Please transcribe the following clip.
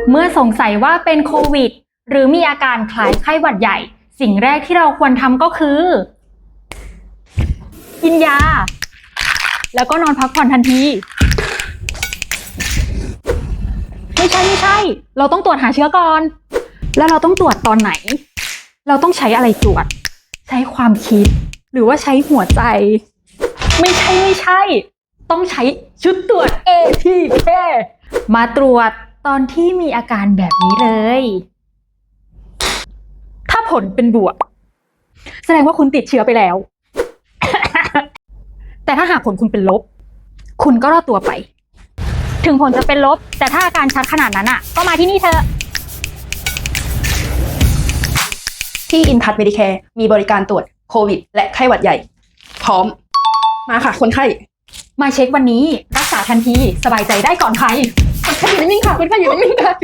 เมื่อสงสัยว่าเป็นโควิดหรือมีอาการคล้ายไข้หวัดใหญ่สิ่งแรกที่เราควรทำก็คือกินยาแล้วก็นอนพักผ่อนทันทีไม่ใช่เราต้องตรวจหาเชื้อก่อนแล้วเราต้องตรวจตอนไหนเราต้องใช้อะไรตรวจใช้ความคิดหรือว่าใช้หัวใจไม่ใช่ต้องใช้ชุดตรวจ ATK มาตรวจตอนที่มีอาการแบบนี้เลยถ้าผลเป็นบวกแสดงว่าคุณติดเชื้อไปแล้ว แต่ถ้าหากผลคุณเป็นลบคุณก็รอดตัวไปถึงผลจะเป็นลบแต่ถ้าอาการชัดขนาดนั้นอ่ะก็มาที่นี่เถอะที่อินทัชเมดิแคร์มีบริการตรวจโควิดและไข้หวัดใหญ่พร้อมมาค่ะคนไข้มาเช็ควันนี้รักษาทันทีสบายใจได้ก่อนใครคนไข้อยู่นิ่งๆค่ะคนไข้อยู่นิ่งๆค่ะ